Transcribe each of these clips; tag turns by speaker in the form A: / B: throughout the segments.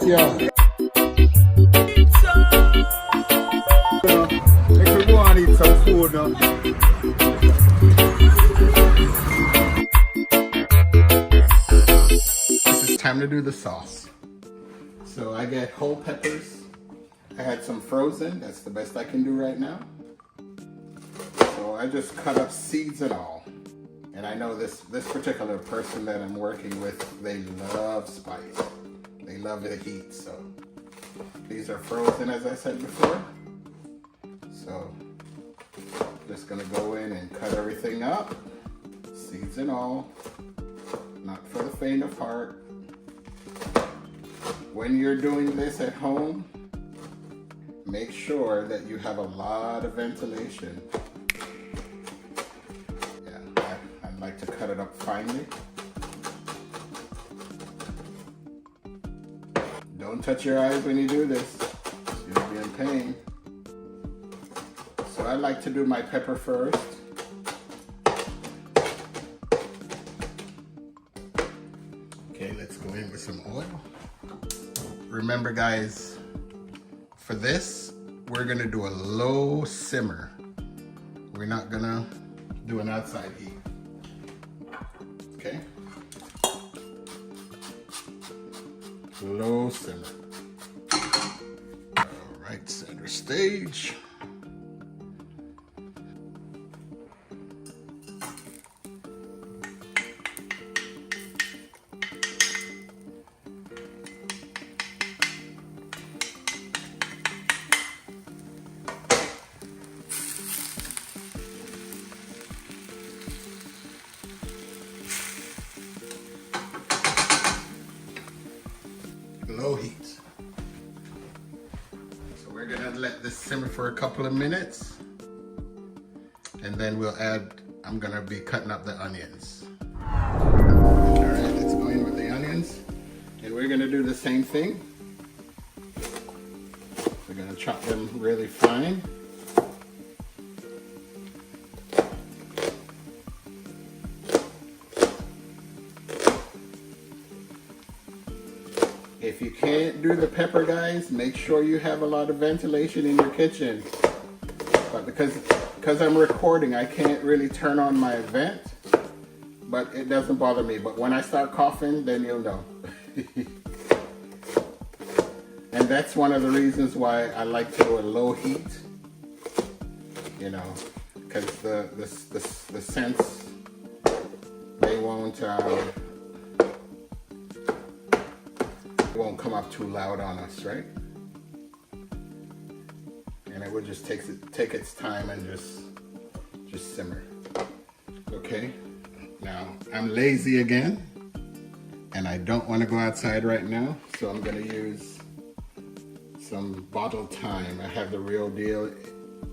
A: Yeah. If we want to eat some food now. It's time to do the sauce. So I get whole peppers. I had some frozen. That's the best I can do right now. So I just cut up seeds and all. And I know this particular person that I'm working with, they love spice. They love the heat. So these are frozen, as I said before. So just gonna go in and cut everything up, seeds and all. Not for the faint of heart. When you're doing this at home, make sure that you have a lot of ventilation. Yeah, I like to cut it up finely. Don't touch your eyes when you do this. You'll be in pain. So I like to do my pepper first. Okay, let's go in with some oil. Remember guys, for this, we're gonna do a low simmer. We're not gonna do an outside heat. Okay? Low simmer. All right, center stage. Low heat. So we're gonna let this simmer for a couple of minutes, and then we'll add, I'm gonna be cutting up the onions. All right, let's go in with the onions, and we're gonna do the same thing. We're gonna chop them really fine. If you can't do the pepper, guys, make sure you have a lot of ventilation in your kitchen. But because I'm recording, I can't really turn on my vent, but it doesn't bother me. But when I start coughing, then you'll know. And that's one of the reasons why I like to do a low heat, you know, because the scents, they won't come up too loud on us, right? And it would just take its time and just simmer. Okay, now I'm lazy again, and I don't want to go outside right now, so I'm gonna use some bottled thyme. I have the real deal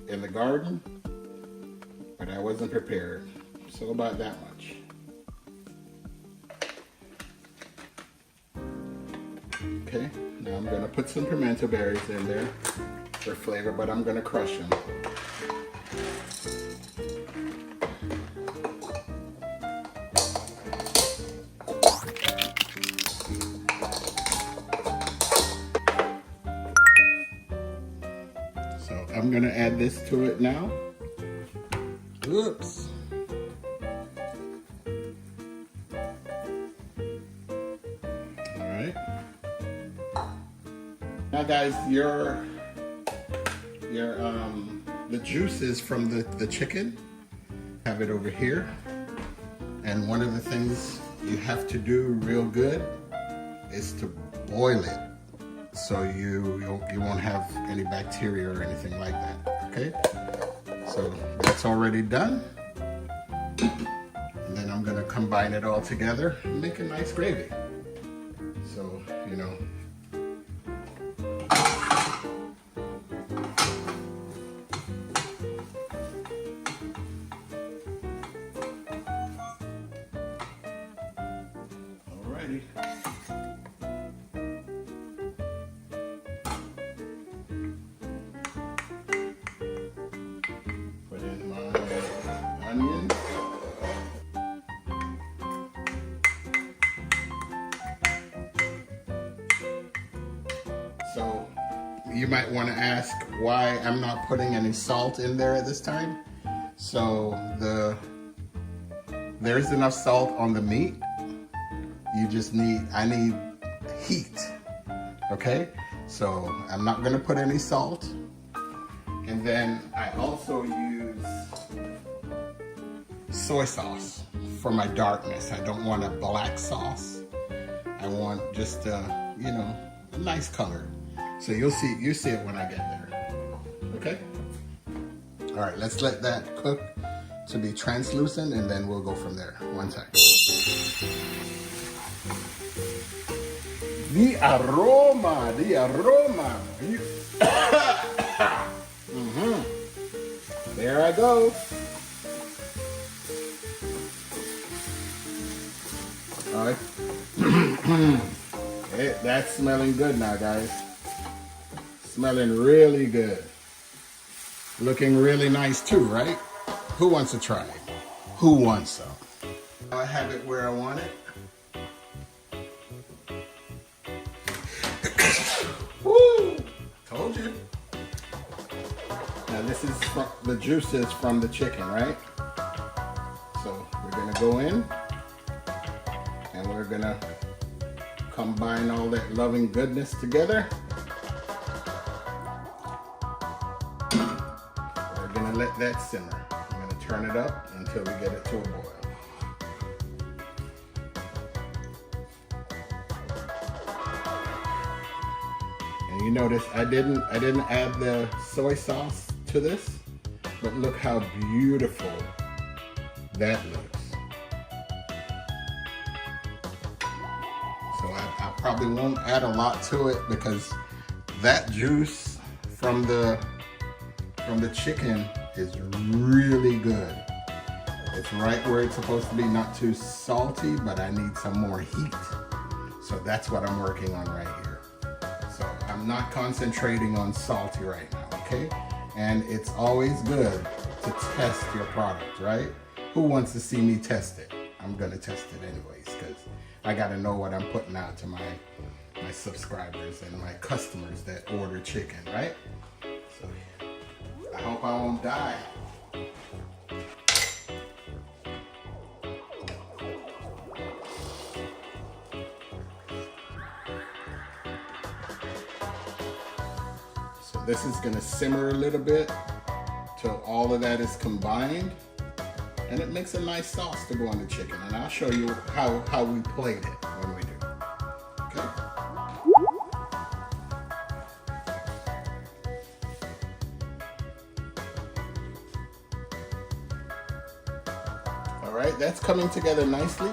A: in the garden, but I wasn't prepared, so about that much. Okay, now I'm gonna put some pimento berries in there for flavor, but I'm gonna crush them. So I'm gonna add this to it now. Oops. All right. Now guys, the juices from the chicken, have it over here. And one of the things you have to do real good is to boil it, so you won't have any bacteria or anything like that, okay? So that's already done. And then I'm gonna combine it all together and make a nice gravy. So, you know, alrighty. Put in my onions. you might want to ask why I'm not putting any salt in there at this time. So there's enough salt on the meat. I need heat, okay? So I'm not gonna put any salt. And then I also use soy sauce for my darkness. I don't want a black sauce. I want just a nice color. So you see it when I get there, okay? All right, let's let that cook to be translucent and then we'll go from there. One second. The aroma. There I go. All right. That's smelling good now, guys. Smelling really good. Looking really nice too, right? Who wants to try it? Who wants some? I have it where I want it. Woo! Told you. Now this is the juices from the chicken, right? So we're gonna go in and we're gonna combine all that loving goodness together. We're gonna let that simmer. I'm gonna turn it up until we get it to a boil. And you notice I didn't add the soy sauce to this, but look how beautiful that looks. So I probably won't add a lot to it because that juice from the chicken is really good. It's right where it's supposed to be, not too salty, but I need some more heat. So that's what I'm working on right here. So I'm not concentrating on salty right now, okay? And it's always good to test your product, right? Who wants to see me test it? I'm gonna test it anyways, because I gotta know what I'm putting out to my subscribers and my customers that order chicken, right? So I hope I won't die. So this is gonna simmer a little bit till all of that is combined. And it makes a nice sauce to go on the chicken. And I'll show you how we plate it when we do. Okay? All right, that's coming together nicely.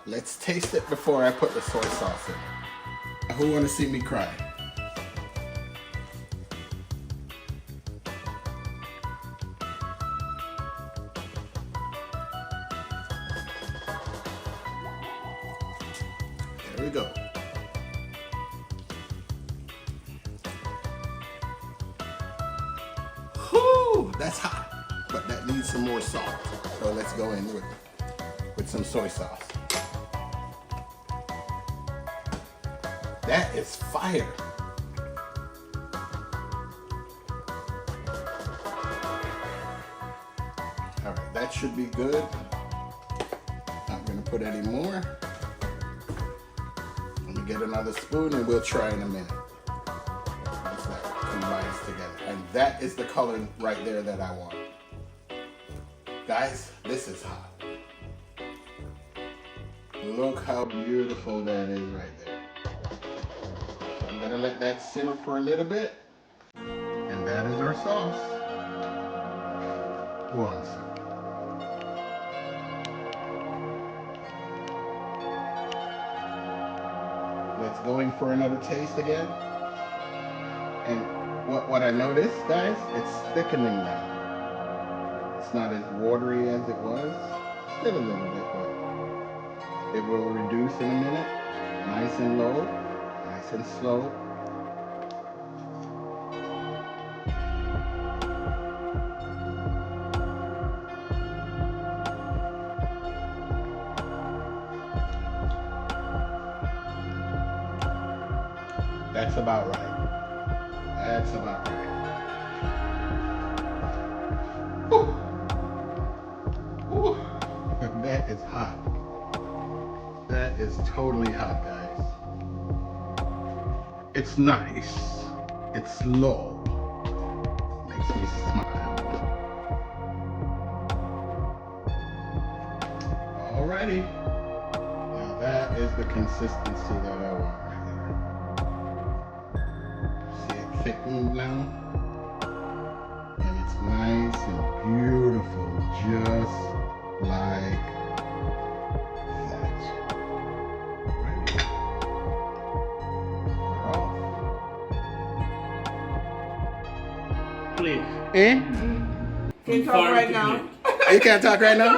A: Let's taste it before I put the soy sauce in. Who want to see me cry? There we go. Whew, that's hot, but that needs some more salt. So let's go in with some soy sauce. That is fire. All right, that should be good. Not gonna put any more. Let me get another spoon and we'll try in a minute. Once that combines together. And that is the color right there that I want. Guys, this is hot. Look how beautiful that is right there. So I'm gonna let that simmer for a little bit. And that is our sauce. One second. Let's go in for another taste again. And what I noticed, guys, it's thickening now. It's not as watery as it was. Still a little bit, but it will reduce in a minute. Nice and low, nice and slow. That's about right. That's about right. Woo. Woo. That is hot. That is totally hot, guys. It's nice. It's slow. Makes me smile. Alrighty. Now that is the consistency that I want right there. See it thickened now? And it's nice and beautiful, just like that. Ready? We're off.
B: Please.
A: Eh?
C: Can't talk right now.
A: You can't talk right now?